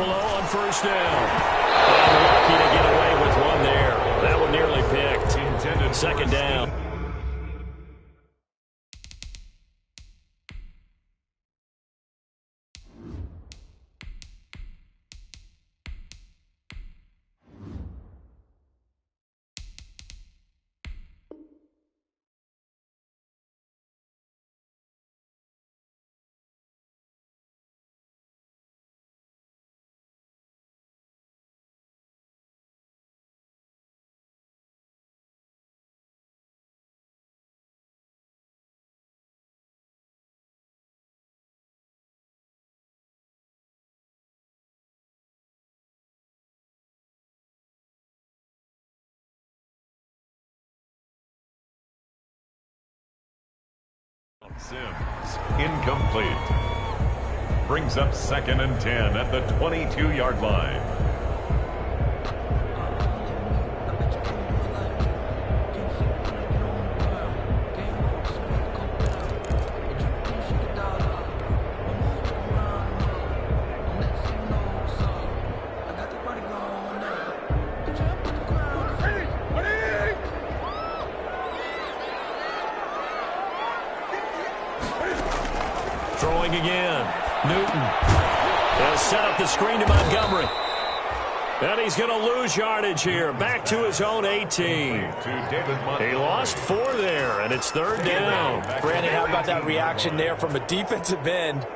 Buffalo on first down. And lucky to get away with one there. That one nearly picked. Second down. Sims, incomplete. Brings up 2nd and 10 at the 22-yard line. Throwing again. Newton. They'll set up the screen to Montgomery. And he's going to lose yardage here. Back to his own 18. He lost 4 there, and it's 3rd down. Brandon, how about that reaction there from a defensive end?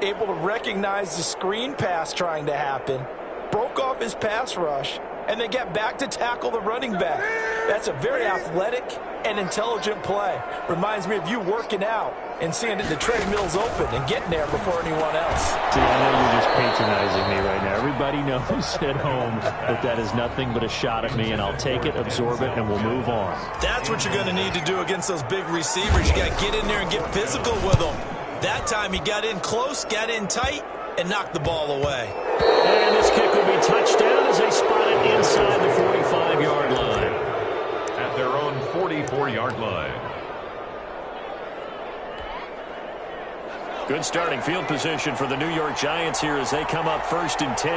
Able to recognize the screen pass trying to happen. Broke off his pass rush, and then get back to tackle the running back. That's a very athletic and intelligent play. Reminds me of you working out and seeing that the treadmill's open and getting there before anyone else. See, I know you're just patronizing me right now. Everybody knows at home that is nothing but a shot at me, and I'll take it, absorb it, and we'll move on. That's what you're going to need to do against those big receivers. You got to get in there and get physical with them. That time he got in close, got in tight, and knocked the ball away. And this kick will be touchdown as they spot it inside the 45-yard line. At their own 44-yard line. Good starting field position for the New York Giants here as they come up 1st and 10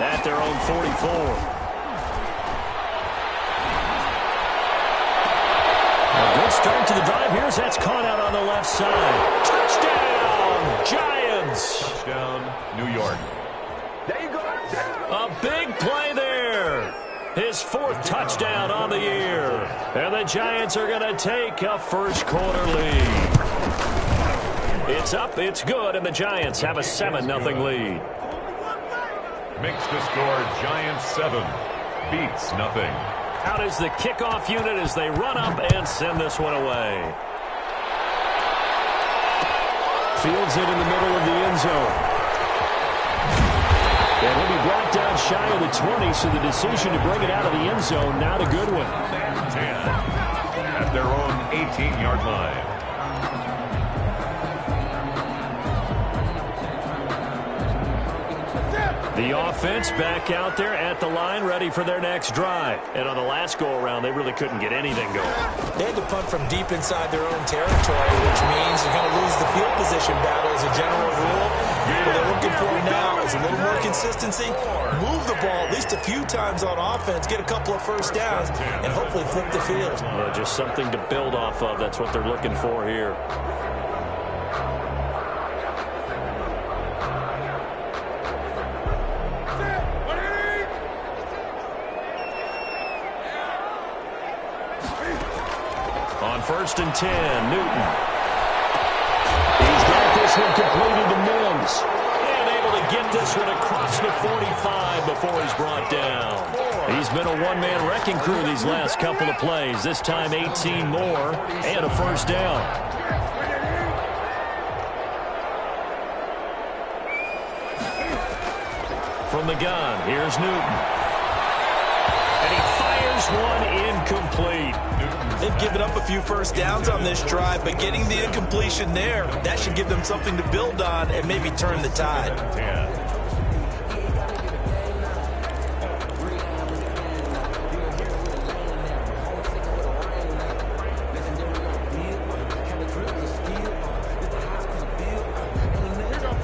at their own 44. A good start to the drive here as that's caught out on the left side. Touchdown, Giants! Touchdown, New York. There you go. A big play there. His 4th touchdown on the year. And the Giants are going to take a first-quarter lead. It's up, it's good, and the Giants have a 7-0 lead. Makes the score Giants 7, beats nothing. Out is the kickoff unit as they run up and send this one away. Fields it in the middle of the end zone. And he'll be brought down shy of the 20, so the decision to bring it out of the end zone, not a good one. 10 at their own 18-yard line. The offense back out there at the line, ready for their next drive. And on the last go-around, they really couldn't get anything going. They had to punt from deep inside their own territory, which means they're going to lose the field position battle as a general rule. What they're looking for now is a little more consistency, move the ball at least a few times on offense, get a couple of first downs, and hopefully flip the field. Well, just something to build off of. That's what they're looking for here. On 1st and 10, Newton. He's got this one completed to Mims. And able to get this one across the 45 before he's brought down. He's been a one-man wrecking crew these last couple of plays. This time 18 more and a first down. From the gun, here's Newton. And he fires one incomplete. They've given up a few first downs on this drive, but getting the incompletion there, that should give them something to build on and maybe turn the tide.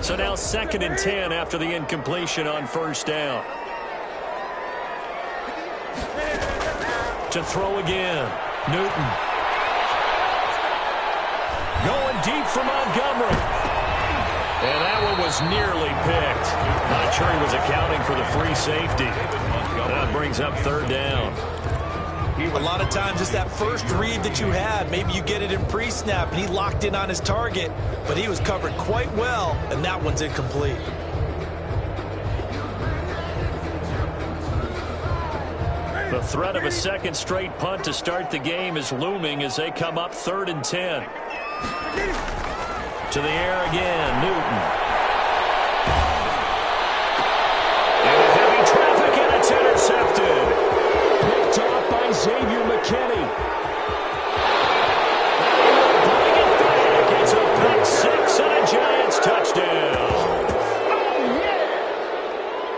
So now 2nd and 10 after the incompletion on first down. To throw again. Newton. Going deep for Montgomery. And that one was nearly picked. Not sure he was accounting for the free safety. That brings up 3rd down. A lot of times it's that first read that you had. Maybe you get it in pre-snap, and he locked in on his target, but he was covered quite well, and that one's incomplete. The threat of a second straight punt to start the game is looming as they come up 3rd and 10. To the air again, Newton. Into heavy traffic, and it's intercepted. Picked off by Xavier McKinney. Bring it back. It's a pick 6 and a Giants touchdown.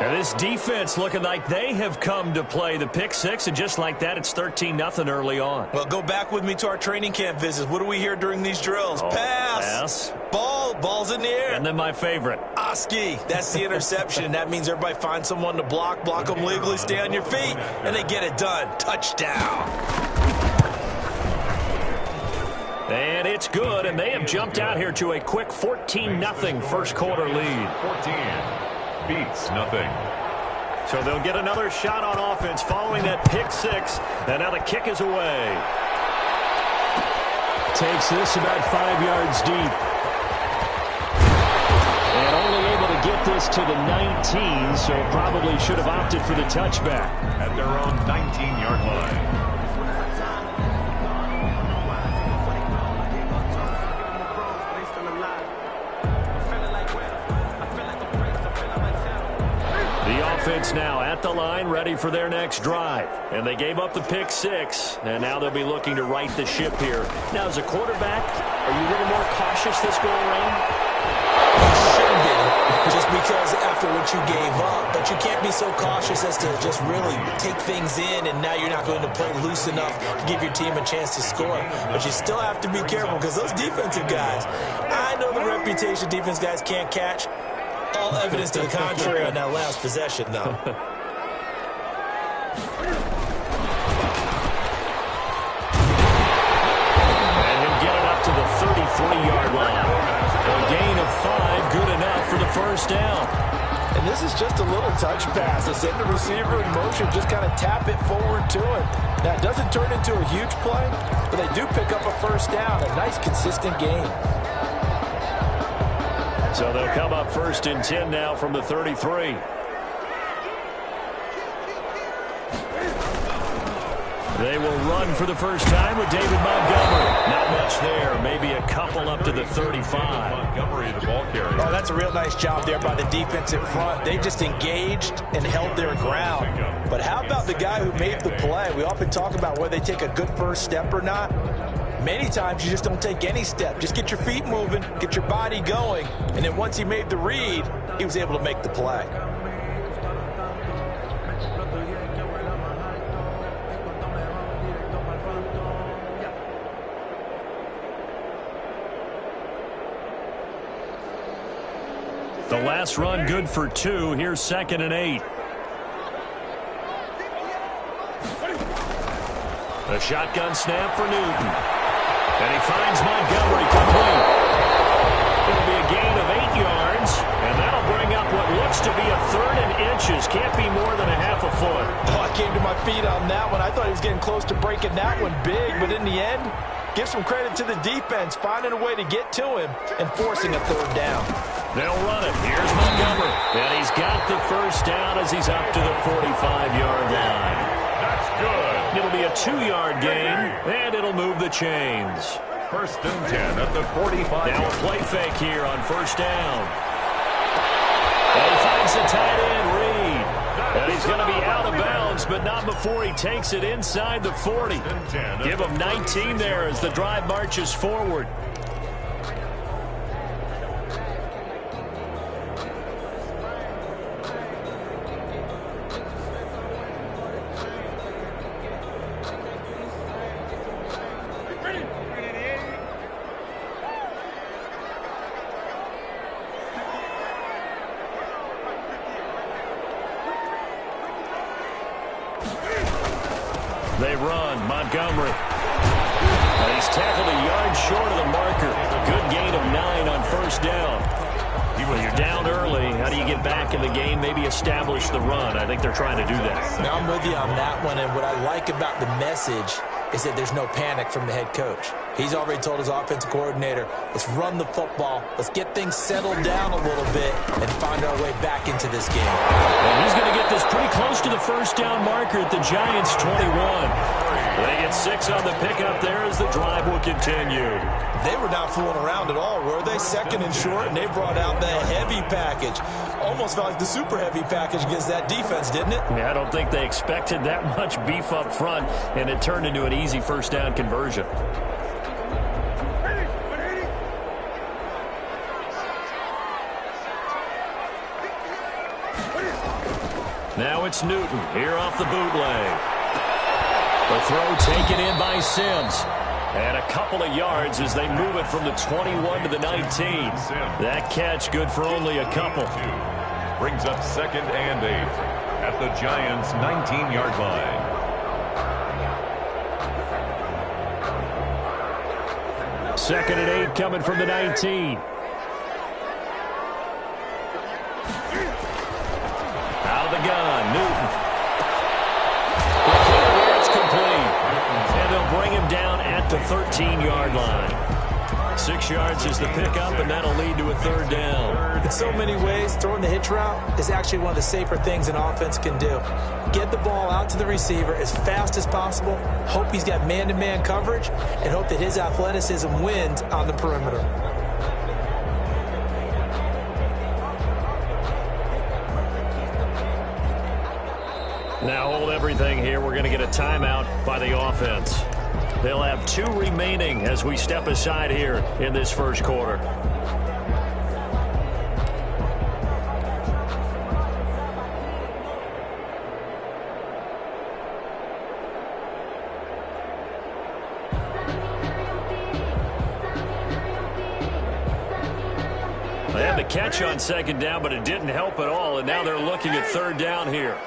And this defense looking like they have come to play the pick 6, and just like that, it's 13-0 early on. Well, go back with me to our training camp visits. What do we hear during these drills? Pass. Ball's in the air. And then my favorite. Oski. That's the interception. That means everybody finds someone to block them legally, stay on your feet, and they get it done. Touchdown. And it's good, and they have jumped out here to a quick 14-0 first quarter lead. 14 beats nothing. So they'll get another shot on offense following that pick 6, and now the kick is away. Takes this about 5 yards deep. And only able to get this to the 19, so probably should have opted for the touchback. At their own 19-yard line. Offense now at the line, ready for their next drive. And they gave up the pick 6, and now they'll be looking to right the ship here. Now, as a quarterback, are you a little more cautious this go around? Should be, just because after what you gave up. But you can't be so cautious as to just really take things in, and now you're not going to play loose enough to give your team a chance to score. But you still have to be careful, because those defensive guys, I know the reputation defense guys can't catch. All evidence to the contrary on that last possession, though. And he'll get it up to the 33-yard line. A gain of 5, good enough for the first down. And this is just a little touch pass. They send the receiver in motion, just kind of tap it forward to him. Now, it doesn't turn into a huge play, but they do pick up a first down. A nice, consistent gain. So they'll come up 1st and 10 now from the 33. They will run for the first time with David Montgomery. Not much there. Maybe a couple up to the 35. Montgomery, the ball carrier. Oh, that's a real nice job there by the defensive front. They just engaged and held their ground. But how about the guy who made the play? We often talk about whether they take a good first step or not. Many times you just don't take any step. Just get your feet moving, get your body going, and then once he made the read, he was able to make the play. The last run good for 2. Here's 2nd and 8. A shotgun snap for Newton. And he finds Montgomery complete. It'll be a gain of 8 yards, and that'll bring up what looks to be a 3rd and inches. Can't be more than a half a foot. Oh, I came to my feet on that one. I thought he was getting close to breaking that one big, but in the end, give some credit to the defense, finding a way to get to him and forcing a 3rd down. They'll run it. Here's Montgomery. And he's got the first down as he's up to the 45-yard line. That's good. It'll be a 2-yard gain, and it'll move the chains. 1st and 10 at the 45. Now a play fake here on first down. And he finds the tight end, Reed. And he's going to be out of bounds, but not before he takes it inside the 40. Give him 19 there as the drive marches forward. They run. Montgomery. He's tackled a yard short of the marker. Good gain of 9 on first down. When you're down early, how do you get back in the game, maybe establish the run? I think they're trying to do that. Now I'm with you on that one, and what I like about the message is that there's no panic from the head coach. He's already told his offensive coordinator, let's run the football, let's get things settled down a little bit, and find our way back into this game. And he's going to get this pretty close to the first down marker at the Giants' 21. They get 6 on the pickup there as the drive will continue. They were not fooling around at all, were they? Second and short, and they brought out the heavy package. Almost felt like the super heavy package against that defense, didn't it? Yeah, I don't think they expected that much beef up front, and it turned into an easy first down conversion. Now it's Newton here off the bootleg. The throw taken in by Sims. And a couple of yards as they move it from the 21 to the 19. That catch good for only a couple. Brings up 2nd and 8 at the Giants' 19-yard line. 2nd and 8 coming from the 19. Out of the gun, Newton. It's complete. And they'll bring him down at the 13-yard line. 6 yards is the pickup, and that'll lead to a 3rd down. In so many ways, throwing the hitch route is actually one of the safer things an offense can do. Get the ball out to the receiver as fast as possible, hope he's got man-to-man coverage, and hope that his athleticism wins on the perimeter. Now hold everything here. We're going to get a timeout by the offense. They'll have 2 remaining as we step aside here in this first quarter. They had the catch on 2nd down, but it didn't help at all, and now they're looking at 3rd down here.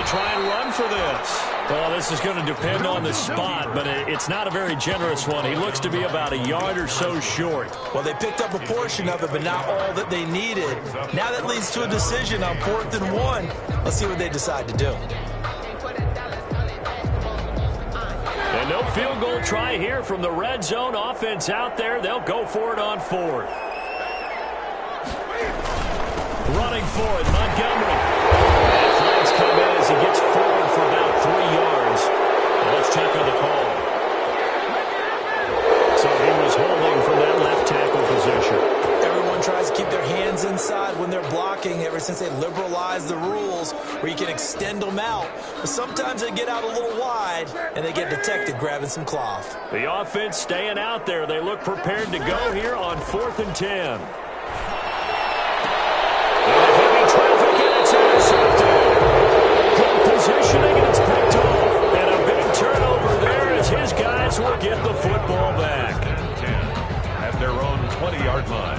Try and run for this. Well, this is going to depend on the spot, but it's not a very generous one. He looks to be about a yard or so short. Well, they picked up a portion of it, but not all that they needed. Now that leads to a decision on 4th and 1. Let's see what they decide to do. And no field goal try here from the red zone offense out there. They'll go for it on 4th. Running for it, Montgomery. Flags come in as he gets forward for about 3 yards. Let's check on the call. So he was holding from that left tackle position. Everyone tries to keep their hands inside when they're blocking ever since they liberalized the rules where you can extend them out. But sometimes they get out a little wide and they get detected grabbing some cloth. The offense staying out there. They look prepared to go here on 4th and 10. Positioning, and it's picked off. And a big turnover there as his guys will get the football back. At their own 20-yard line.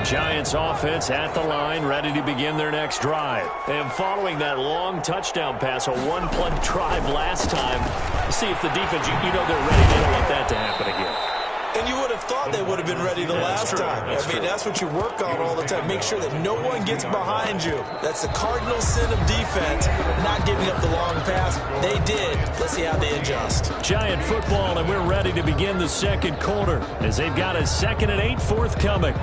Giants offense at the line, ready to begin their next drive. And following that long touchdown pass, a one-play drive last time, see if the defense, you know they're ready. They don't want that to happen again. And you would have thought they would have been ready the last time. I mean, that's what you work on all the time. Make sure that no one gets behind you. That's the cardinal sin of defense, not giving up the long pass. They did. Let's see how they adjust. Giant football, and we're ready to begin the second quarter as they've got a 2nd and 8 forthcoming.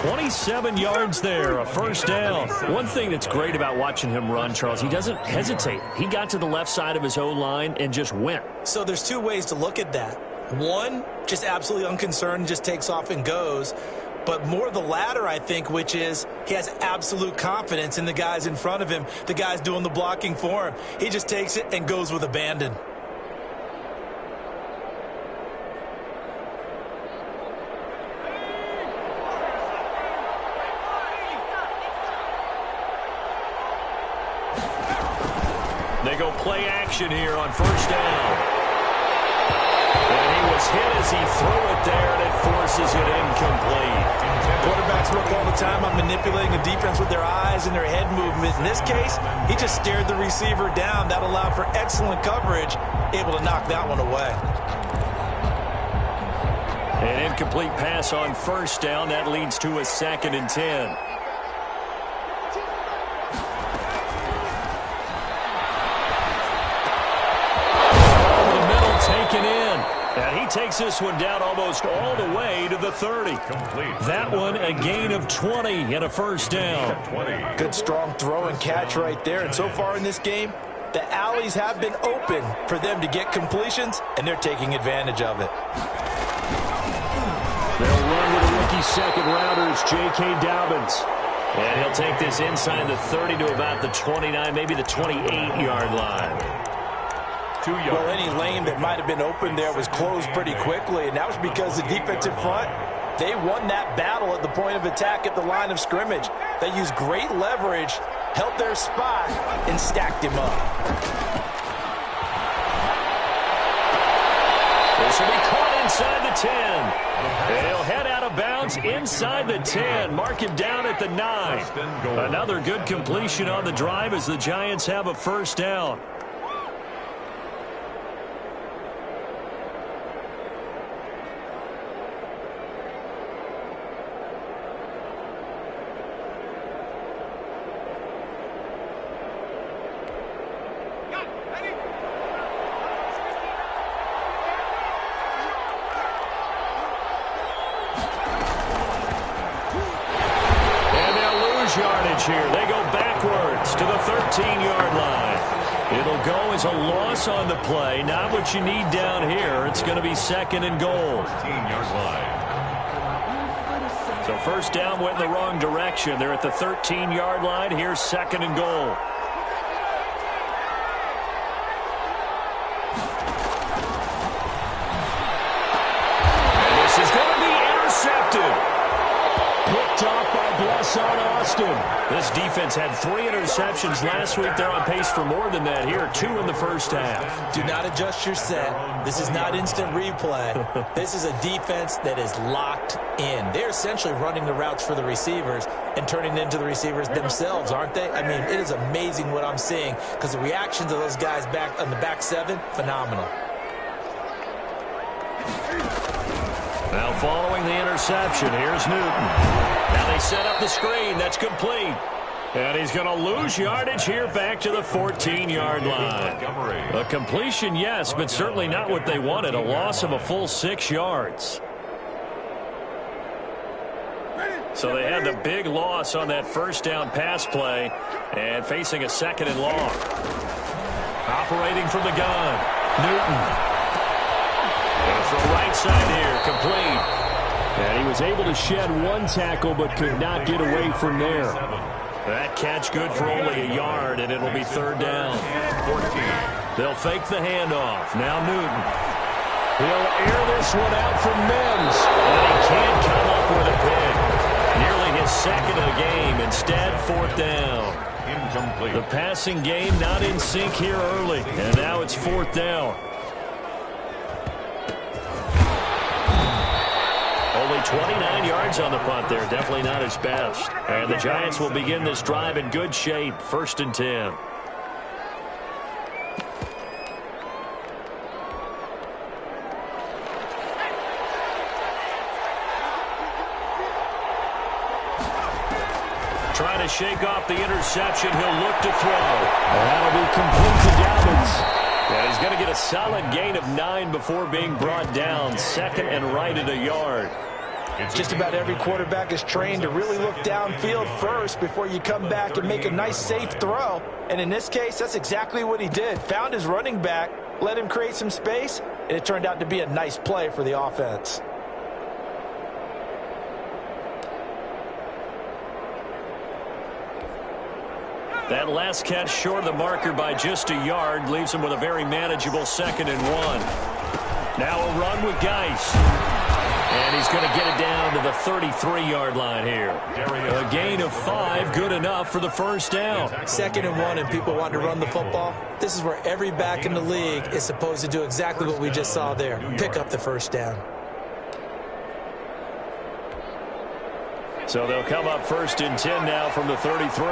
27 yards there, a first down. One thing that's great about watching him run, Charles, he doesn't hesitate. He got to the left side of his O-line and just went. So there's two ways to look at that. One, just absolutely unconcerned, just takes off and goes. But more the latter, I think, which is he has absolute confidence in the guys in front of him, the guys doing the blocking for him. He just takes it and goes with abandon. They go play action here on first down. And he was hit as he threw it there, and it forces it incomplete. Quarterbacks work all the time on manipulating the defense with their eyes and their head movement. In this case, he just stared the receiver down. That allowed for excellent coverage, able to knock that one away. An incomplete pass on first down. That leads to a 2nd and 10. Taken in. And he takes this one down almost all the way to the 30. Complete. That one a gain of 20 and a first down. 20. Good strong throw and catch right there. And so far in this game, the alleys have been open for them to get completions, and they're taking advantage of it. They'll run with a rookie second rounder. It's J.K. Dobbins. And he'll take this inside the 30 to about the 29, maybe the 28-yard line. 2 yards. Well, any lane that might have been open there was closed pretty quickly, and that was because the defensive front, they won that battle at the point of attack at the line of scrimmage. They used great leverage, held their spot, and stacked him up. This will be caught inside the 10. He'll head out of bounds inside the 10. Mark him down at the 9. Another good completion on the drive as the Giants have a first down. Yardage here. They go backwards to the 13-yard line. It'll go as a loss on the play. Not what you need down here. It's going to be 2nd and goal. 13-yard line. So first down went in the wrong direction. They're at the 13-yard line. Here's 2nd and goal. And this is going to be intercepted. Picked off by Blesson Austin. This defense had 3 interceptions last week. They're on pace for more than that here. 2 in the first half. Do not adjust your set. This is not instant replay. This is a defense that is locked in. They're essentially running the routes for the receivers and turning it into the receivers themselves, aren't they? I mean, it is amazing what I'm seeing because the reactions of those guys back on the back 7, phenomenal. Now following the interception, here's Newton. Now they set up the screen. That's complete. And he's going to lose yardage here back to the 14-yard line. A completion, yes, but certainly not what they wanted. A loss of a full 6 yards. So they had the big loss on that first down pass play and facing a 2nd and long. Operating from the gun, Newton. From right side here, complete. And he was able to shed 1 tackle but could not get away from there. That catch good for only a yard, and it'll be 3rd down. 14. They'll fake the handoff. Now Newton. He'll air this one out from Mims. And he can't come up with a pick. Nearly his 2nd of the game. Instead, 4th down. Incomplete. The passing game not in sync here early. And now it's 4th down. Only 29 yards on the punt there. Definitely not his best. And the Giants will begin this drive in good shape. 1st and 10. Trying to shake off the interception. He'll look to throw. That'll be complete to Dobbins. And he's going to get a solid gain of 9 before being brought down. 2nd and right at a yard. Just about every quarterback is trained to really look downfield first before you come back and make a nice, safe throw. And in this case, that's exactly what he did. Found his running back, let him create some space, and it turned out to be a nice play for the offense. That last catch short of the marker by just a yard leaves him with a very manageable 2nd and 1. Now a run with Geis. And he's going to get it down to the 33-yard line here. A gain of 5, good enough for the first down. 2nd and 1 and people want to run the football. This is where every back in the league is supposed to do exactly what we just saw there. Pick up the first down. So they'll come up 1st and 10 now from the 33.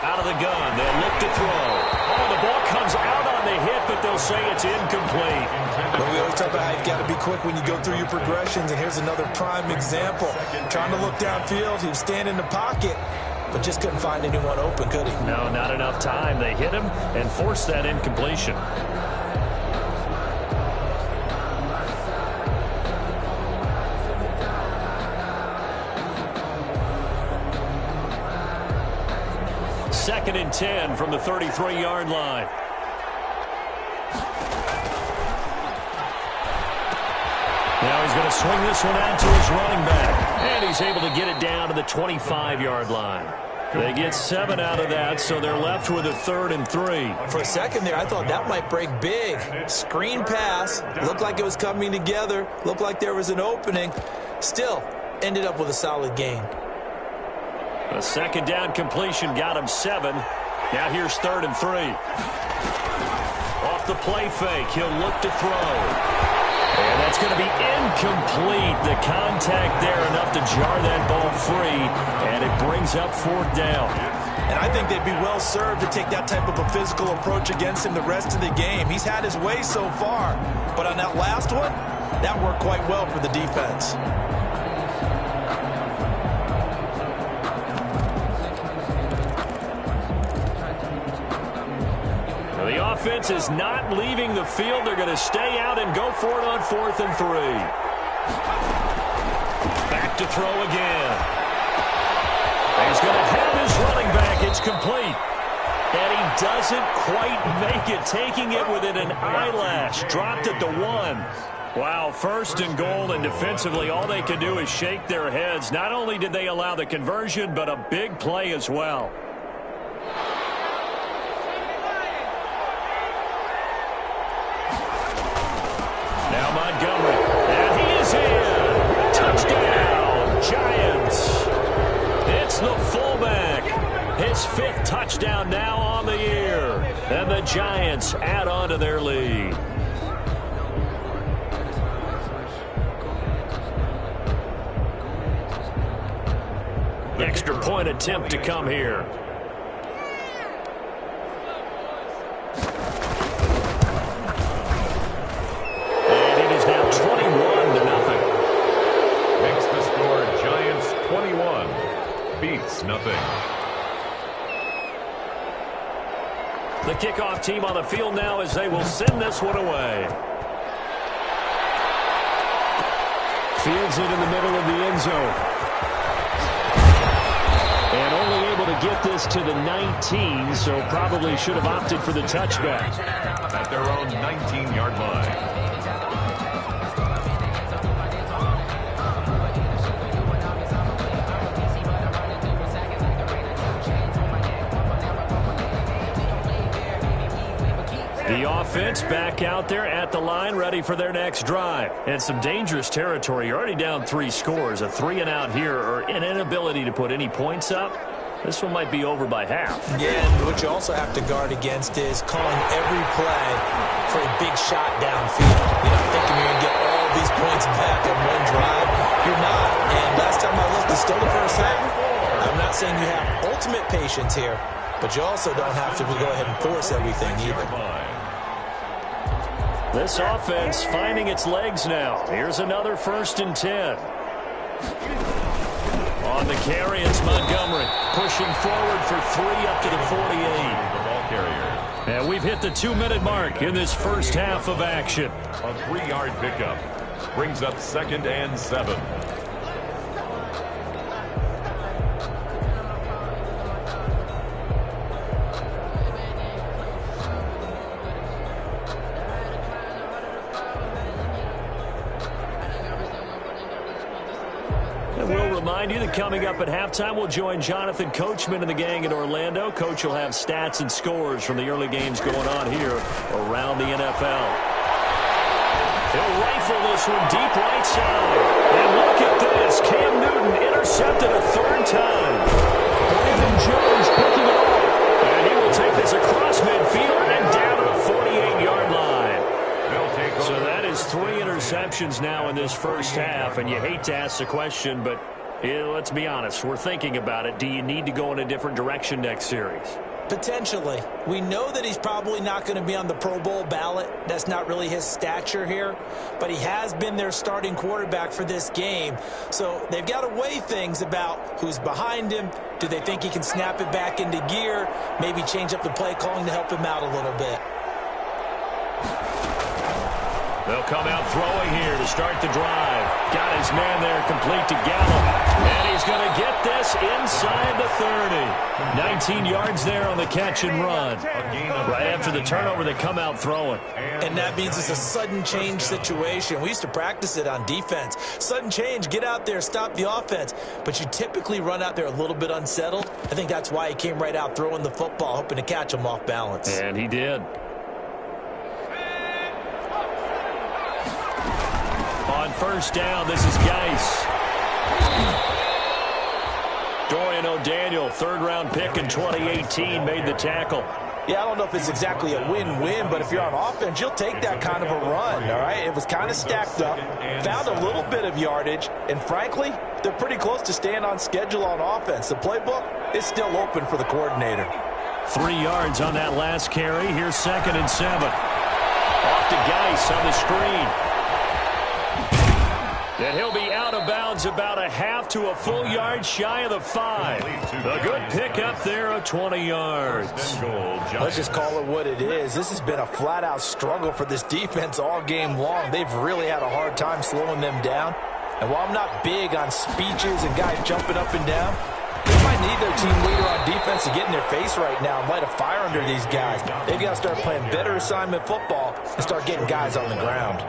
Out of the gun, they'll look to throw. Oh, the ball comes out on the hit, but they'll say it's incomplete. But we always talk about how you've got to be quick when you go through your progressions, and here's another prime example. Trying to look downfield, he was standing in the pocket, but just couldn't find anyone open, could he? No, not enough time. They hit him and forced that incompletion. Second and 10 from the 33-yard line. Now he's going to swing this one out to his running back. And he's able to get it down to the 25-yard line. They get 7 out of that, so they're left with a 3rd and 3. For a second there, I thought that might break big. Screen pass. Looked like it was coming together. Looked like there was an opening. Still, ended up with a solid gain. A 2nd down completion got him 7. Now here's 3rd and 3. Off the play fake, he'll look to throw. And that's going to be incomplete. The contact there enough to jar that ball free, and it brings up 4th down. And I think they'd be well served to take that type of a physical approach against him the rest of the game. He's had his way so far, but on that last one, that worked quite well for the defense. The offense is not leaving the field. They're going to stay out and go for it on 4th and 3. Back to throw again. He's going to have his running back. It's complete. And he doesn't quite make it, taking it within an eyelash. Dropped at the 1. Wow, 1st and goal, and defensively all they can do is shake their heads. Not only did they allow the conversion, but a big play as well. Now Montgomery, and he is in. Touchdown, Giants. It's the fullback. His 5th touchdown now on the year. And the Giants add on to their lead. Extra point attempt to come here. Beats nothing. The kickoff team on the field now as they will send this one away. Fields it in the middle of the end zone. And only able to get this to the 19, so probably should have opted for the touchback. At their own 19-yard line. The offense back out there at the line, ready for their next drive. And some dangerous territory. You're already down 3 scores. A 3-and-out here, or an inability to put any points up. This one might be over by half. Yeah, and what you also have to guard against is calling every play for a big shot downfield. You're not thinking you're going to get all these points back on one drive. You're not. And last time I looked, it's still the first half. I'm not saying you have ultimate patience here, but you also don't have to go ahead and force everything either. This offense finding its legs now. Here's another 1st and 10. On the carry, it's Montgomery pushing forward for 3 up to the 48. The ball carrier. And we've hit the 2-minute mark in this first half of action. A 3-yard pickup. Brings up 2nd and 7. We'll remind you that coming up at halftime, we'll join Jonathan Coachman and the gang in Orlando. Coach will have stats and scores from the early games going on here around the NFL. He'll rifle this one deep right side. And look at this. Cam Newton intercepted a 3rd time. Brandon Jones picking it off. And he will take this across midfield and down to the 48-yard line. So that is 3 interceptions now in this first half, and you hate to ask the question, but let's be honest, we're thinking about it. Do you need to go in a different direction next series? Potentially. We know that he's probably not going to be on the Pro Bowl ballot. That's not really his stature here, but he has been their starting quarterback for this game. So they've got to weigh things about who's behind him. Do they think he can snap it back into gear? Maybe change up the play calling to help him out a little bit. They'll come out throwing here to start the drive. Got his man there complete to Gallup. And he's going to get this inside the 30. 19 yards there on the catch and run. Right after the turnover, they come out throwing. And that means it's a sudden change situation. We used to practice it on defense. Sudden change, get out there, stop the offense. But you typically run out there a little bit unsettled. I think that's why he came right out throwing the football, hoping to catch him off balance. And he did. On 1st down, this is Geis. Dorian O'Daniel, 3rd-round pick in 2018, made the tackle. Yeah, I don't know if it's exactly a win-win, but if you're on offense, you'll take that kind of a run, all right? It was kind of stacked up, found a little bit of yardage, and frankly, they're pretty close to staying on schedule on offense. The playbook is still open for the coordinator. 3 yards on that last carry. Here's 2nd and 7. Off to Geis on the screen. And he'll be out of bounds about a half to a full yard shy of the 5. A good pickup there of 20 yards. Let's just call it what it is. This has been a flat-out struggle for this defense all game long. They've really had a hard time slowing them down. And while I'm not big on speeches and guys jumping up and down, they might need their team leader on defense to get in their face right now and light a fire under these guys. They've got to start playing better assignment football and start getting guys on the ground.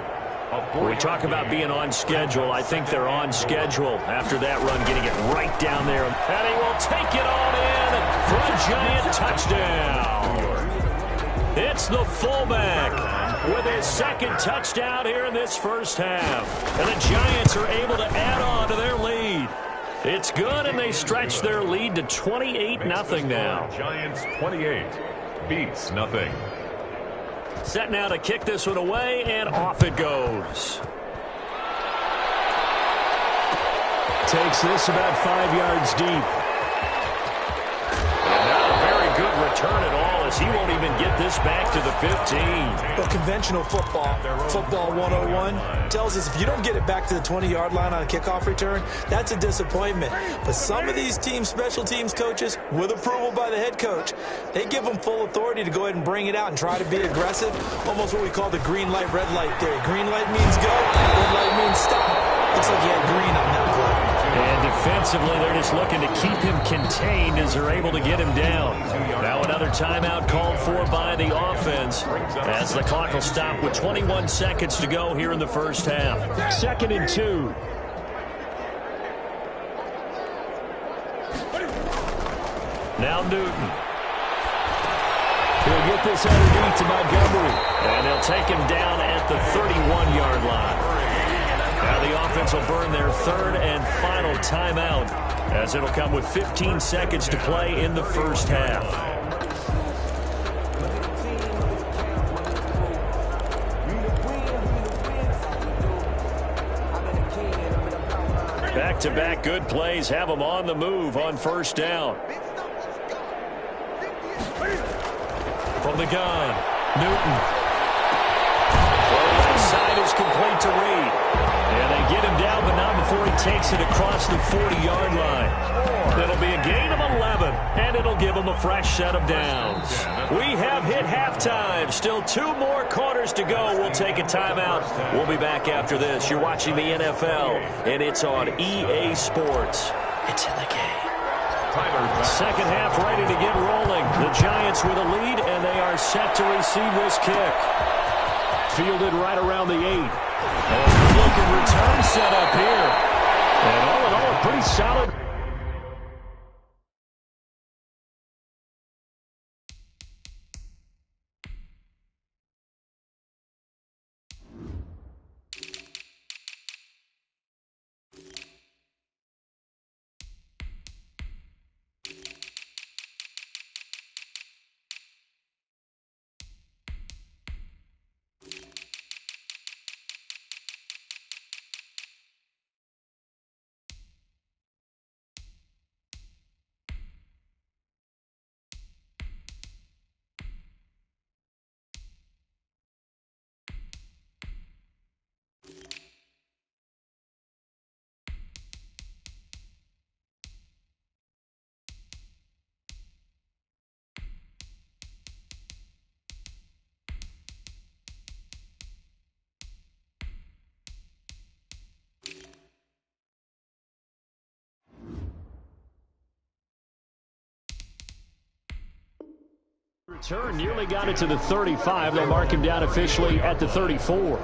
When we talk about being on schedule, I think they're on schedule after that run, getting it right down there. And he will take it on in for a giant touchdown. It's the fullback with his 2nd touchdown here in this first half. And the Giants are able to add on to their lead. It's good, and they stretch their lead to 28-0 now. Giants 28, Beats nothing. Set now to kick this one away, and off it goes. Takes this about 5 yards deep. And not a very good return at all, as he won't even get this back to the 15. But conventional football 101, tells us if you don't get it back to the 20-yard line on a kickoff return, that's a disappointment. But some of these teams, special teams coaches, with approval by the head coach, they give them full authority to go ahead and bring it out and try to be aggressive. Almost what we call the green light, red light theory. Green light means go, red light means stop. Looks like he had green on that play. And defensively, they're just looking to keep him contained as they're able to get him down. Now another timeout called for by the offense as the clock will stop with 21 seconds to go here in the first half. 2nd and 2. Now Newton. He'll get this underneath to Montgomery. And they'll take him down at the 31-yard line. Now the offense will burn their 3rd and final timeout as it'll come with 15 seconds to play in the first half. Back-to-back good plays have them on the move on 1st down. From the gun, Newton. Left side is complete to Reed. And they get him down, but not before he takes it across the 40-yard line. It'll be a gain of 11, and it'll give him them a fresh set of downs. We have hit halftime. Still 2 more quarters to go. We'll take a timeout. We'll be back after this. You're watching the NFL, and it's on EA Sports. It's in the game. Second half ready to get rolling. The Giants with a lead, and they are set to receive this kick. Fielded right around the 8. Looking return set up here. And all in all, a pretty solid. Return nearly got it to the 35. They'll mark him down officially at the 34.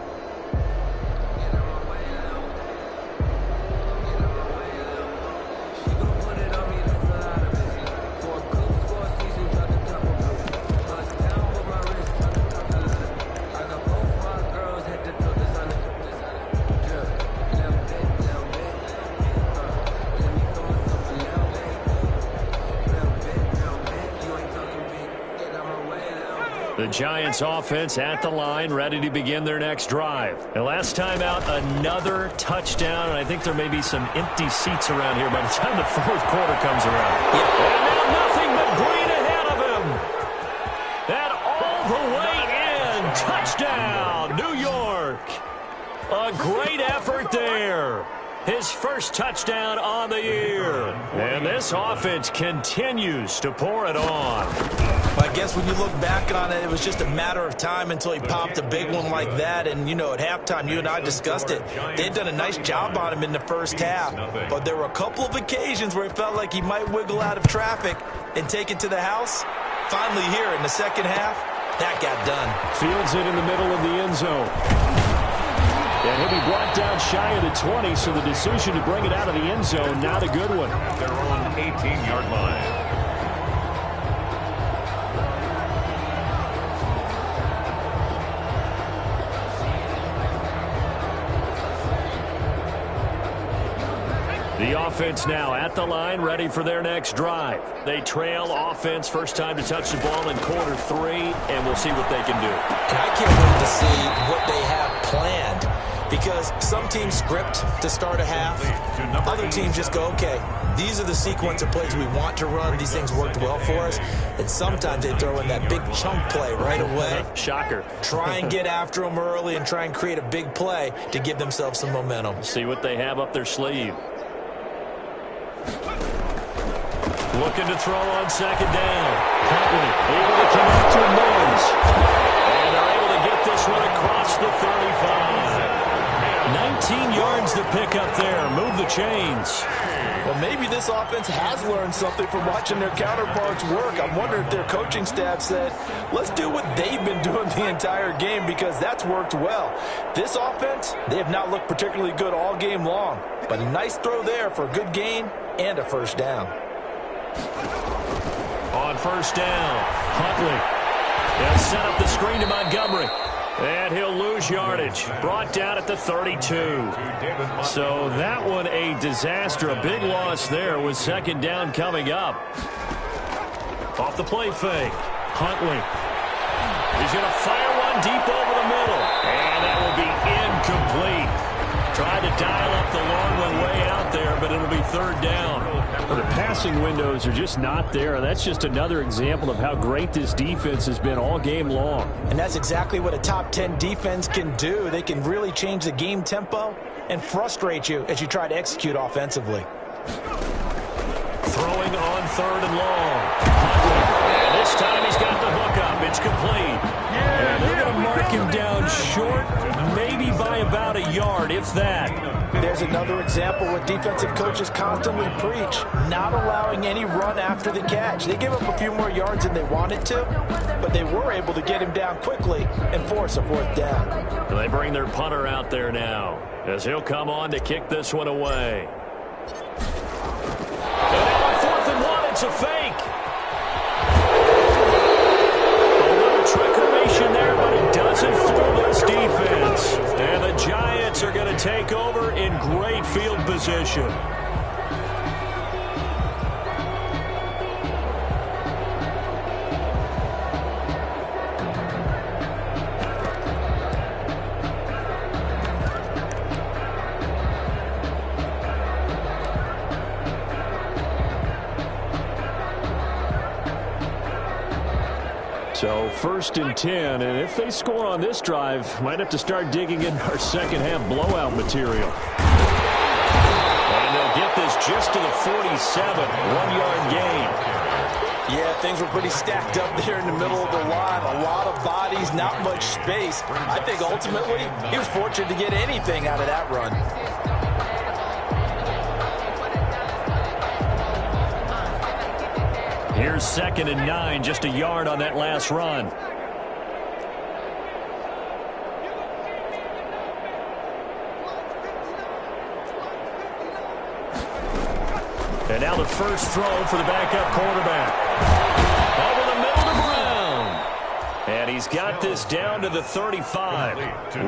The Giants offense at the line, ready to begin their next drive. The last time out, another touchdown, and I think there may be some empty seats around here by the time the fourth quarter comes around. Yeah. And now nothing but green ahead of him. And all the way in. Touchdown, New York. A great effort there. His first touchdown on the year. And this offense continues to pour it on. I guess when you look back on it, it was just a matter of time until he popped a big one like that. And, you know, at halftime, you and I discussed it. They'd done a nice job on him in the first half. But there were a couple of occasions where it felt like he might wiggle out of traffic and take it to the house. Finally here in the second half, that got done. Fields it in the middle of the end zone. And he'll be brought down shy of the 20, so the decision to bring it out of the end zone, not a good one. They're on 18-yard line. The offense now at the line, ready for their next drive. They trail offense, first time to touch the ball in quarter 3, and we'll see what they can do. And I can't wait to see what they have planned, because some teams script to start a half. Other teams just go, okay, these are the sequence of plays we want to run. These things worked well for us. And sometimes they throw in that big chunk play right away. Shocker. Try and get after them early and try and create a big play to give themselves some momentum. See what they have up their sleeve. Looking to throw on second down. Huntley able to connect to Mills. And they're able to get this one across the 35. 19 yards to pick up there. Move the chains. Well, maybe this offense has learned something from watching their counterparts work. I wonder if their coaching staff said, let's do what they've been doing the entire game, because that's worked well. This offense, they have not looked particularly good all game long. But a nice throw there for a good gain and a first down. On first down, Huntley. They'll set up the screen to Montgomery. And he'll lose yardage. Brought down at the 32. So that one a disaster. A big loss there with second down coming up. Off the play fake. Huntley. He's going to fire one deep over the middle. And that will be incomplete. Tried to dial up the long one way out there, but it'll be third down. Well, the passing windows are just not there. That's just another example of how great this defense has been all game long. And that's exactly what a top 10 defense can do. They can really change the game tempo and frustrate you as you try to execute offensively. Throwing throwing on 3rd and long. And this time he's got the hook up. It's complete. And they're going to mark him down short, maybe by about a yard, if that. There's another example what defensive coaches constantly preach, not allowing any run after the catch. They give up a few more yards than they wanted to, but they were able to get him down quickly and force a 4th down. They bring their punter out there now, as he'll come on to kick this one away. And now on 4th and 1, it's a fake. A little trickeration there, but it doesn't fool this defense. And the Giants are going to take over in great field position. So 1st and 10, and if they score on this drive, might have to start digging in our second-half blowout material. And they'll get this just to the 47, 1-yard gain. Yeah, things were pretty stacked up there in the middle of the line. A lot of bodies, not much space. I think ultimately he was fortunate to get anything out of that run. Here's 2nd and 9, just a yard on that last run. And now the first throw for the backup quarterback. Over the middle to Brown. And he's got this down to the 35.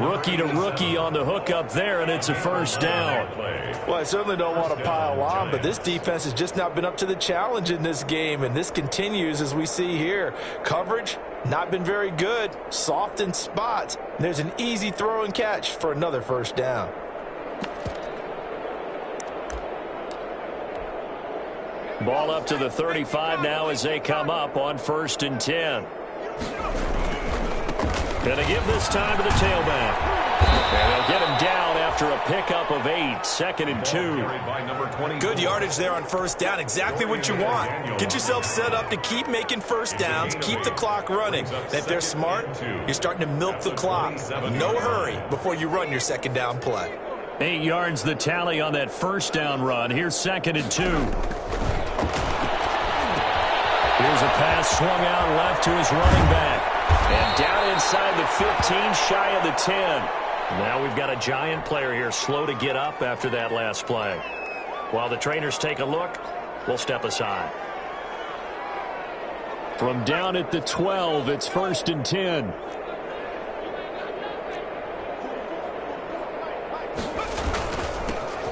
Rookie to rookie on the hookup there, and it's a 1st down. Well, I certainly don't want to pile on, but this defense has just not been up to the challenge in this game, and this continues as we see here. Coverage, not been very good, soft in spots. There's an easy throw and catch for another 1st down. Ball up to the 35 now as they come up on 1st and 10. Gonna give this time to the tailback. And they'll get him down after a pickup of 8, 2nd and 2. Good yardage there on 1st down, exactly what you want. Get yourself set up to keep making 1st downs, keep the clock running. And if they're smart, you're starting to milk the clock. No hurry before you run your 2nd down play. 8 yards the tally on that 1st down run. Here's 2nd and 2. Here's a pass swung out left to his running back. And down inside the 15, shy of the 10. Now we've got a Giant player here slow to get up after that last play. While the trainers take a look, we'll step aside. From down at the 12, it's 1st and 10.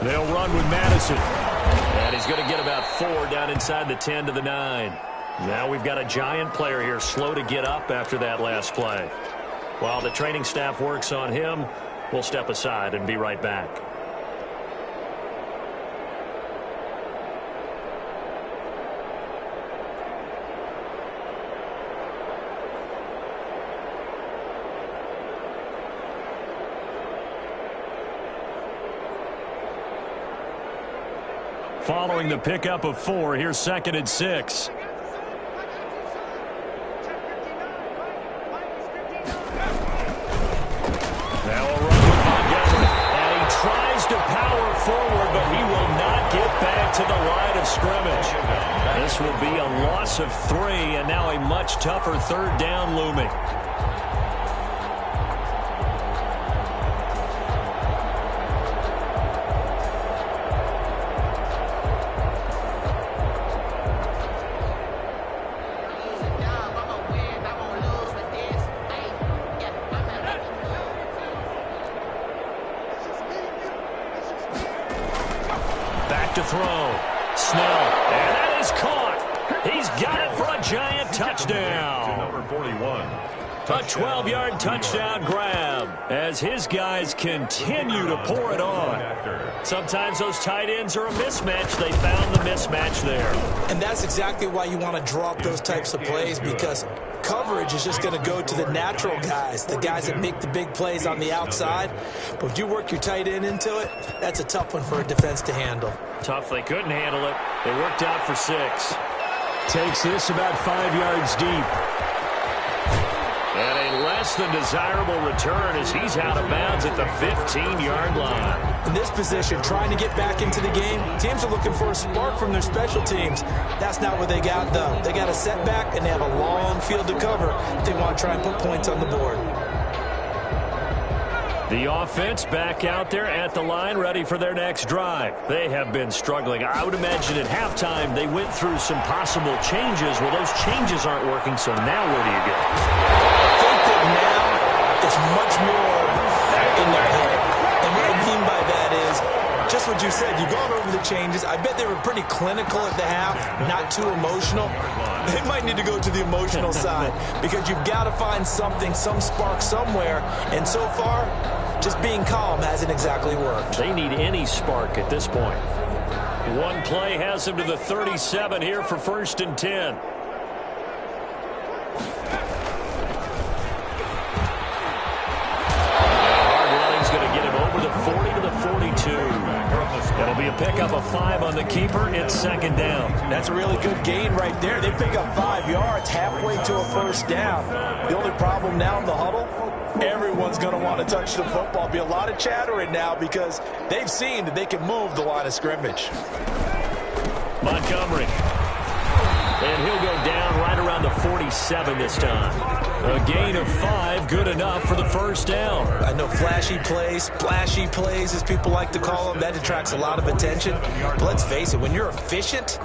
They'll run with Madison. And he's going to get about 4 down inside the 10 to the 9. Now we've got a Giant player here slow to get up after that last play. While the training staff works on him, we'll step aside and be right back. Following the pickup of 4, here's 2nd and 6. Now a run with Montgomery, and he tries to power forward, but he will not get back to the line of scrimmage. This will be a loss of 3, and now a much tougher 3rd down looming. To throw. Snell. And that is caught. He's got it for a Giant touchdown. Number 41. A 12-yard touchdown grab as his guys continue to pour it on. Sometimes those tight ends are a mismatch. They found the mismatch there. And that's exactly why you want to draw up those types of plays, because coverage is just going to go to the natural guys, the guys that make the big plays on the outside. But if you work your tight end into it, that's a tough one for a defense to handle. Tough. They couldn't handle it. They worked out for 6. Takes this about 5 yards deep. And a less than desirable return as he's out of bounds at the 15-yard line. In this position, trying to get back into the game, teams are looking for a spark from their special teams. That's not what they got, though. They got a setback, and they have a long field to cover if they want to try and put points on the board. The offense back out there at the line, ready for their next drive. They have been struggling. I would imagine at halftime they went through some possible changes. Well, those changes aren't working, so now where do you go? I think that now it's much more in their head. And what I mean by that is just what you said. You've gone over the changes. I bet they were pretty clinical at the half, not too emotional. They might need to go to the emotional side because you've got to find something, some spark somewhere. And so far, just being calm hasn't exactly worked. They need any spark at this point. One play has them to the 37 here for 1st and 10. Hard running's going to get him over the 40 to the 42. It'll be a pickup of 5 on the keeper. It's 2nd down. That's a really good gain right there. They pick up 5 yards halfway to a 1st down. The only problem now in the huddle, everyone's going to want to touch the football. Be a lot of chattering now because they've seen that they can move the line of scrimmage. Montgomery. And he'll go down right around the 47 this time. A gain of 5, good enough for the 1st down. I know flashy plays, splashy plays, as people like to call them, that attracts a lot of attention. But let's face it, when you're efficient,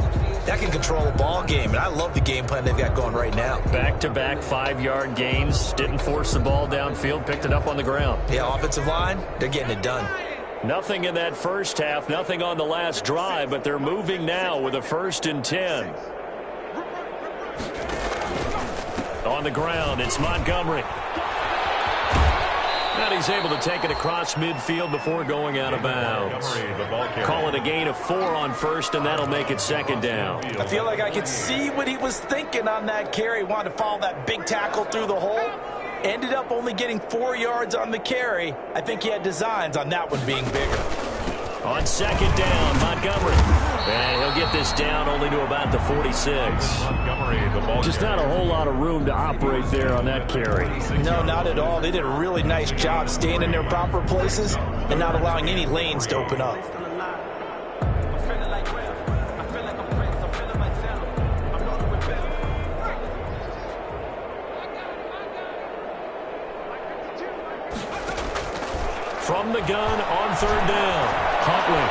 that can control a ball game. And I love the game plan they've got going right now. Back-to-back 5-yard gains. Didn't force the ball downfield, picked it up on the ground. Yeah, offensive line, they're getting it done. Nothing in that first half, nothing on the last drive, but they're moving now with a 1st and 10. On the ground, it's Montgomery. And he's able to take it across midfield before going out of bounds. Call it a gain of 4 on 1st, and that'll make it 2nd down. I feel like I could see what he was thinking on that carry. Wanted to follow that big tackle through the hole. Ended up only getting 4 yards on the carry. I think he had designs on that one being bigger. On 2nd down, Montgomery. And he'll get this down only to about the 46. Just not a whole lot of room to operate there on that carry. No, not at all. They did a really nice job staying in their proper places and not allowing any lanes to open up. From the gun on 3rd down. Huntley.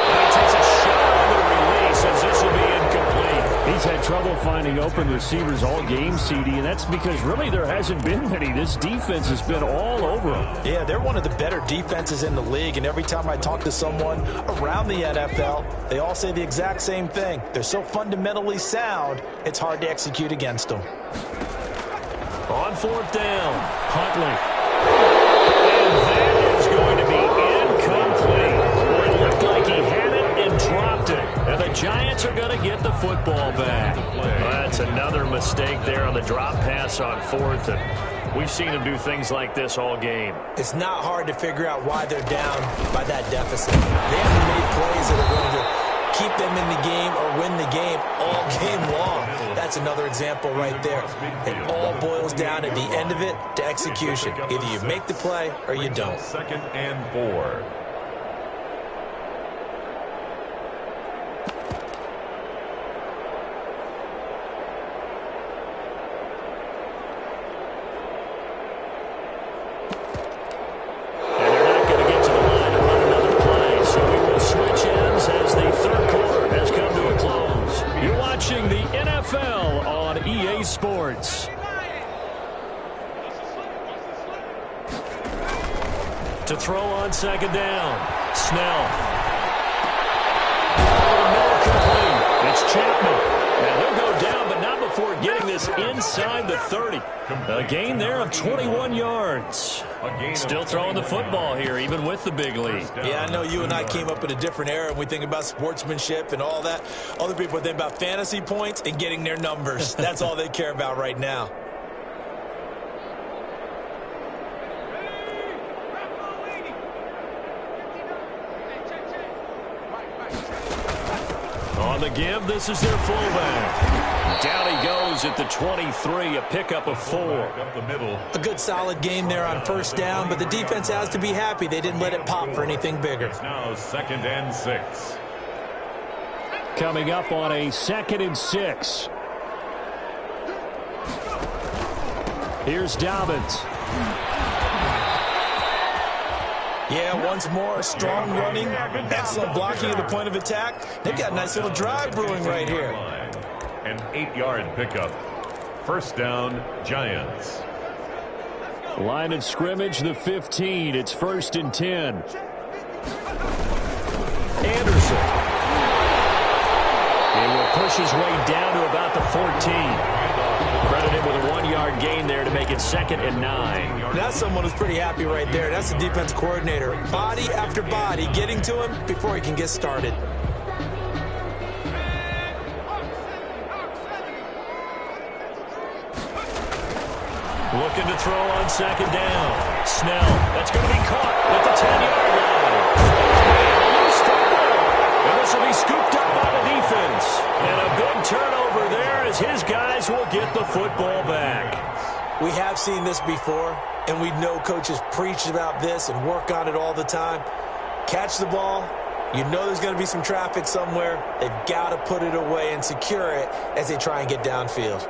And he takes a shot on the release as this will be incomplete. He's had trouble finding open receivers all game, CD, and that's because really there hasn't been many. This defense has been all over them. Yeah, they're one of the better defenses in the league, and every time I talk to someone around the NFL, they all say the exact same thing. They're so fundamentally sound, it's hard to execute against them. On 4th down, Huntley. And that is going to be incomplete. Well, it looked like he had it and dropped it. And the Giants are going to get the football back. Well, that's another mistake there on the drop pass on 4th. And we've seen him do things like this all game. It's not hard to figure out why they're down by that deficit. They haven't made plays that are going to keep them in the game or win the game all game long. That's another example right there. It all boils down at the end of it to execution. Either you make the play or you don't. 2nd and 4. Sports. To throw on 2nd down. Snell. Complete. It's Chapman. And he'll go down, but not before getting this inside the 30. A gain there of 21 yards. Still throwing the football here, even with the big lead. Yeah, I know you and I came up in a different era, and we think about sportsmanship and all that. Other people think about fantasy points and getting their numbers. That's all they care about right now. On the give, this is their fullback. Down he goes at the 23, a pickup of 4. Up the middle. A good solid game there on first down, but the defense has to be happy they didn't let it pop for anything bigger. It's now 2nd and 6. Coming up on a 2nd and 6. Here's Dobbins. Yeah, once more, strong running, excellent blocking at the point of attack. They've got a nice little drive brewing right here. An 8-yard pickup. First down, Giants. Line of scrimmage, the 15. It's 1st and 10. Anderson. He will push his way down to about the 14. Credited with a 1-yard gain there to make it 2nd and 9. That's someone who's pretty happy right there. That's the defense coordinator. Body after body getting to him before he can get started. Looking to throw on 2nd down. Snell. That's going to be caught at the 10-yard line. Loose football. And this will be scooped up by the defense. And a big turnover there as his guys will get the football back. We have seen this before, and we know coaches preach about this and work on it all the time. Catch the ball. You know there's going to be some traffic somewhere. They've got to put it away and secure it as they try and get downfield.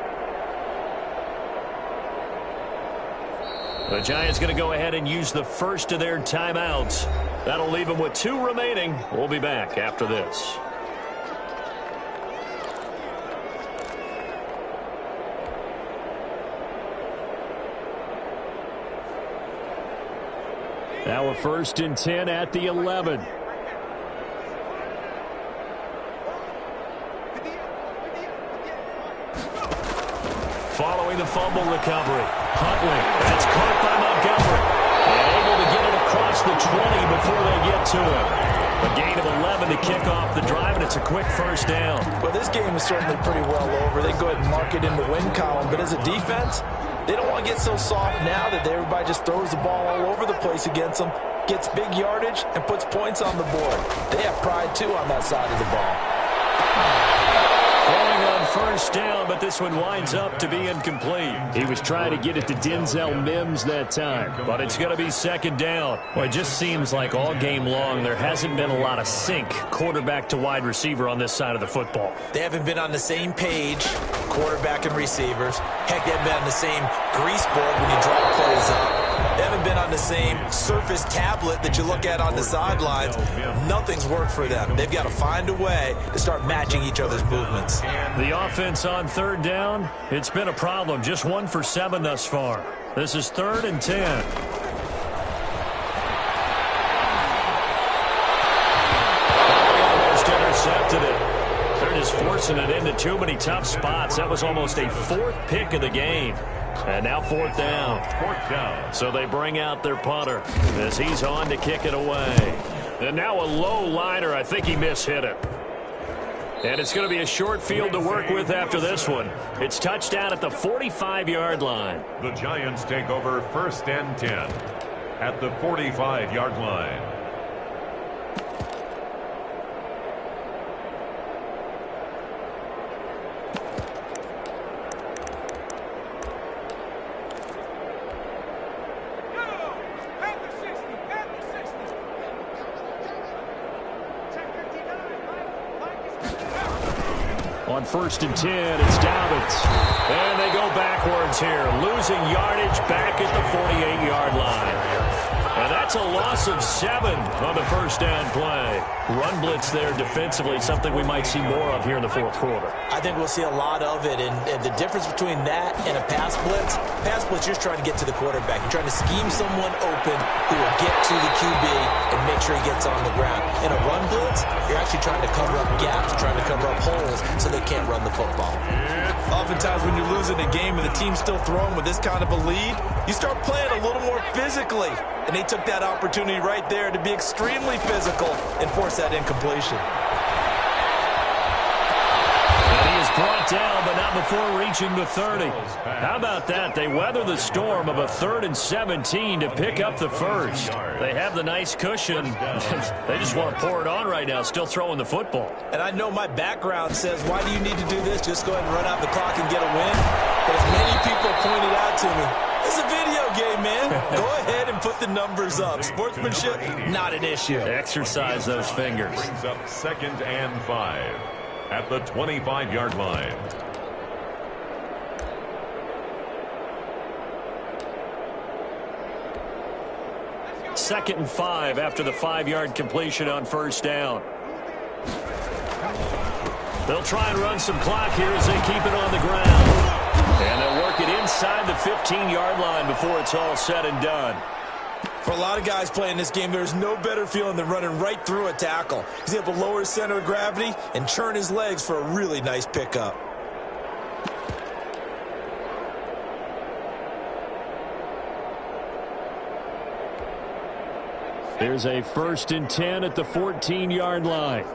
The Giants going to go ahead and use the first of their timeouts. That'll leave them with 2 remaining. We'll be back after this. Now a 1st and 10 at the 11. Following the fumble recovery. Huntley. That's caught by Montgomery. And able to get it across the 20 before they get to it. A gain of 11 to kick off the drive, and it's a quick first down. Well, this game is certainly pretty well over. They go ahead and mark it in the win column. But as a defense, they don't want to get so soft now that everybody just throws the ball all over the place against them, gets big yardage, and puts points on the board. They have pride, too, on that side of the ball. Throwing on first down, but this one winds up to be incomplete. He was trying to get it to Denzel Mims that time. But it's going to be 2nd down. Well, it just seems like all game long there hasn't been a lot of sync quarterback to wide receiver on this side of the football. They haven't been on the same page, quarterback and receivers. Heck, they haven't been on the same grease board when you draw plays up. They haven't been on the same surface tablet that you look at on the sidelines. Nothing's worked for them. They've got to find a way to start matching each other's movements. The offense on 3rd down, it's been a problem. Just 1 for 7 thus far. This is 3rd and 10. Almost intercepted it. They're just forcing it into too many tough spots. That was almost a 4th pick of the game. And now 4th down. 4th down. So they bring out their punter as he's on to kick it away. And now a low liner. I think he mishit it. And it's going to be a short field to work with after this one. It's touchdown at the 45-yard line. The Giants take over 1st and 10 at the 45-yard line. On 1st and 10, it's Dobbins. And they go backwards here, losing yardage back at the 48-yard line. And that's a loss of 7 on the first down play. Run blitz there defensively, something we might see more of here in the 4th quarter. I think we'll see a lot of it, and the difference between that and a pass blitz, you're just trying to get to the quarterback. You're trying to scheme someone open who will get to the QB and make sure he gets on the ground. In a run blitz, you're actually trying to cover up gaps, trying to cover up holes so they can't run the football. oftentimes when you're losing a game and the team's still throwing with this kind of a lead, you start playing a little more physically. And they took that opportunity right there to be extremely physical and force that incompletion. Brought down, but not before reaching the 30. How about that? They weather the storm of a 3rd and 17 to pick up the first. They have the nice cushion. They just want to pour it on right now, still throwing the football. And I know my background says, why do you need to do this? Just go ahead and run out the clock and get a win. But as many people pointed out to me, it's a video game, man. Go ahead and put the numbers up. Sportsmanship, not an issue. Exercise those fingers. Brings up 2nd and 5 at the 25-yard line. Second and 5 after the 5-yard completion on first down. They'll try and run some clock here as they keep it on the ground. And they'll work it inside the 15-yard line before it's all said and done. For a lot of guys playing this game, there's no better feeling than running right through a tackle. He's able to lower his center of gravity and churn his legs for a really nice pickup. There's a 1st and 10 at the 14-yard line.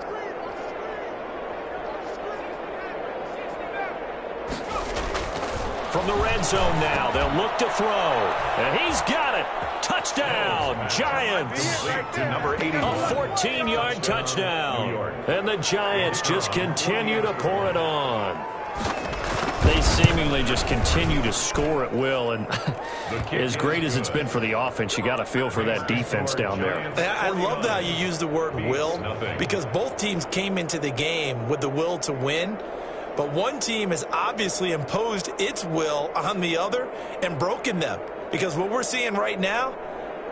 From the red zone now, they'll look to throw. And he's got it. Touchdown, Giants. To number 81. A 14-yard touchdown. And the Giants just continue to pour it on. They seemingly just continue to score at will. And as great as it's been for the offense, you got to feel for that defense down there. I love how you use the word will, because both teams came into the game with the will to win. But one team has obviously imposed its will on the other and broken them. Because what we're seeing right now,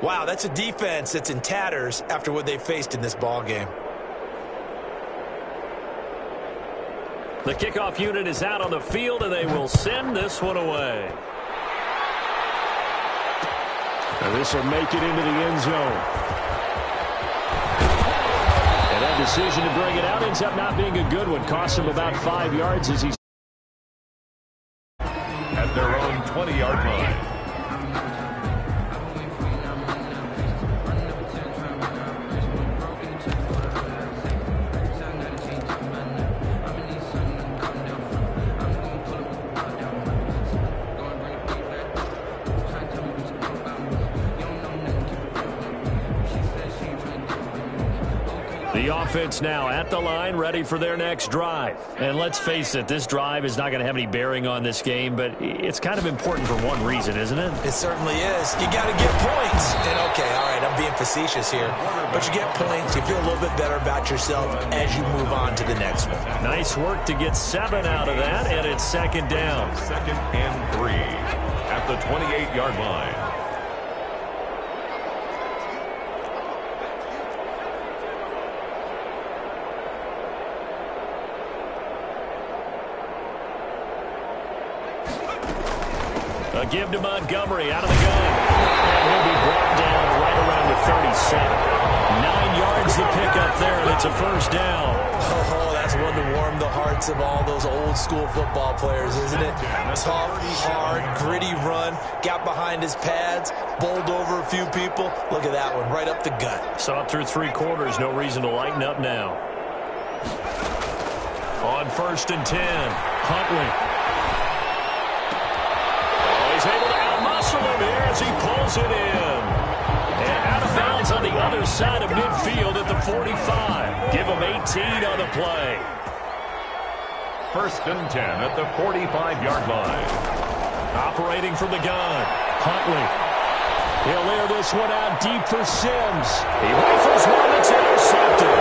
wow, that's a defense that's in tatters after what they faced in this ball game. The kickoff unit is out on the field, and they will send this one away. And this will make it into the end zone. And that decision to bring it out ends up not being a good one. Costs him about 5 yards as he's at their own 20-yard line. The offense now at the line, ready for their next drive. And let's face it, this drive is not going to have any bearing on this game, but it's kind of important for one reason, isn't it? It certainly is. You got to get points. And, okay, all right, I'm being facetious here. But you get points, you feel a little bit better about yourself as you move on to the next one. Nice work to get 7 out of that, and it's 2nd down. 2nd and 3 at the 28-yard line. A give to Montgomery out of the gun. And he'll be brought down right around the 37. 9 yards to pick up there, and it's a first down. Oh, that's one to warm the hearts of all those old school football players, isn't it? Tough, hard, gritty run. Got behind his pads, bowled over a few people. Look at that one, right up the gut. Saw it through 3 quarters. No reason to lighten up now. On 1st and 10, Huntley. He's able to out-muscle him here as he pulls it in. And out of bounds on the other side of midfield at the 45. Give him 18 on the play. 1st and 10 at the 45-yard line. Operating from the gun, Huntley. He'll air this one out deep for Sims. He rifles one that's intercepted.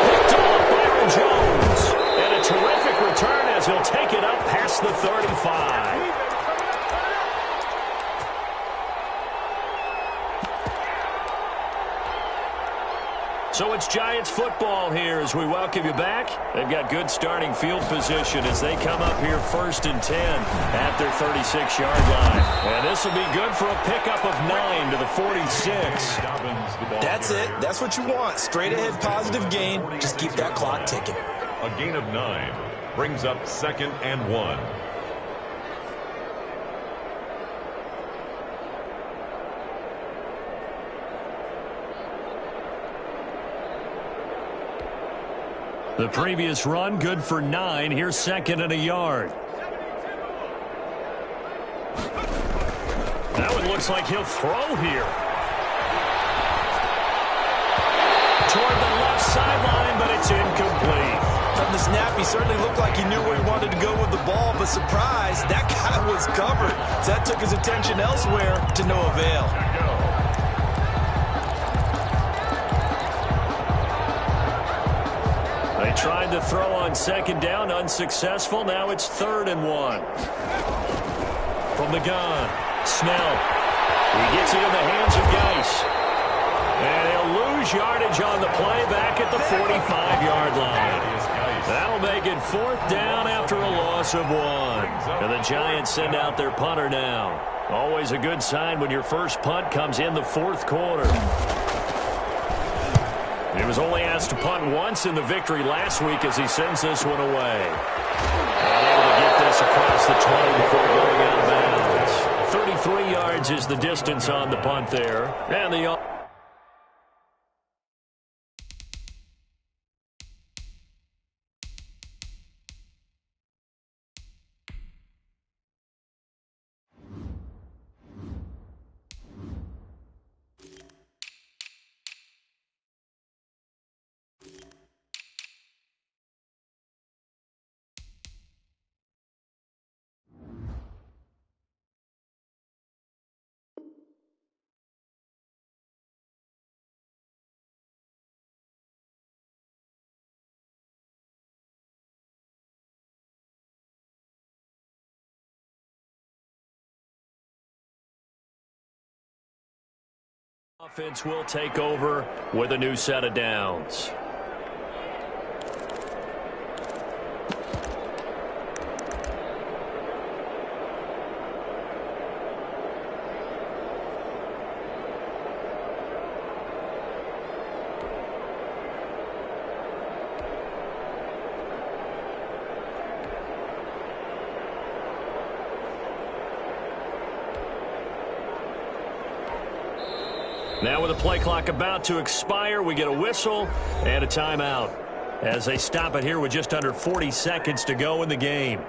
Picked off by Aaron Jones. And a terrific return as he'll take it up past the 35. So it's Giants football here as we welcome you back. They've got good starting field position as they come up here 1st and 10 at their 36-yard line. And this will be good for a pickup of 9 to the 46. That's it. That's what you want. Straight ahead positive gain. Just keep that clock ticking. A gain of 9 brings up 2nd and 1. The previous run, good for 9. Here's 2nd and a yard. That one looks like he'll throw here. Toward the left sideline, but it's incomplete. From the snap, he certainly looked like he knew where he wanted to go with the ball, but surprise, that guy was covered. So that took his attention elsewhere to no avail. They tried to throw on 2nd down, unsuccessful. Now it's 3rd and 1. From the gun, Snell. He gets it in the hands of Geis. And he'll lose yardage on the play back at the 45-yard line. That'll make it 4th down after a loss of 1. And the Giants send out their punter now. Always a good sign when your first punt comes in the 4th quarter. He was only asked to punt once in the victory last week as he sends this one away. And able to get this across the 20 before going out of bounds. 33 yards is the distance on the punt there. And the offense will take over with a new set of downs. Now with the play clock about to expire, we get a whistle and a timeout as they stop it here with just under 40 seconds to go in the game.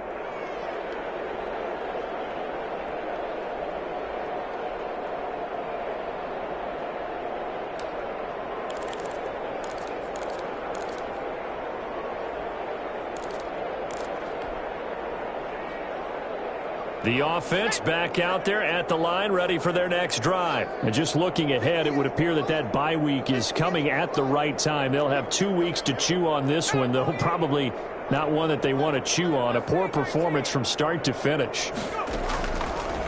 The offense back out there at the line, ready for their next drive. And just looking ahead, it would appear that that bye week is coming at the right time. They'll have 2 weeks to chew on this one, though probably not one that they want to chew on. A poor performance from start to finish.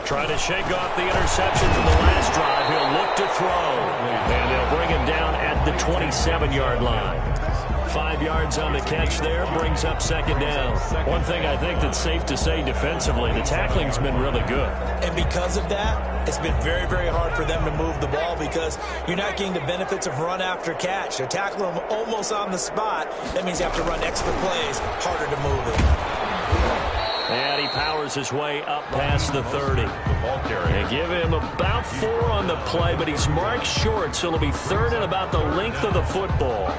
Trying to shake off the interception from the last drive. He'll look to throw. And they'll bring him down at the 27-yard line. 5 yards on the catch there, brings up 2nd down. One thing I think that's safe to say defensively, the tackling's been really good. And because of that, it's been very, very hard for them to move the ball because you're not getting the benefits of run after catch. They're tackling them almost on the spot. That means you have to run extra plays, harder to move it. And he powers his way up past the 30. They give him about 4 on the play, but he's marked short, so it'll be 3rd and about the length of the football.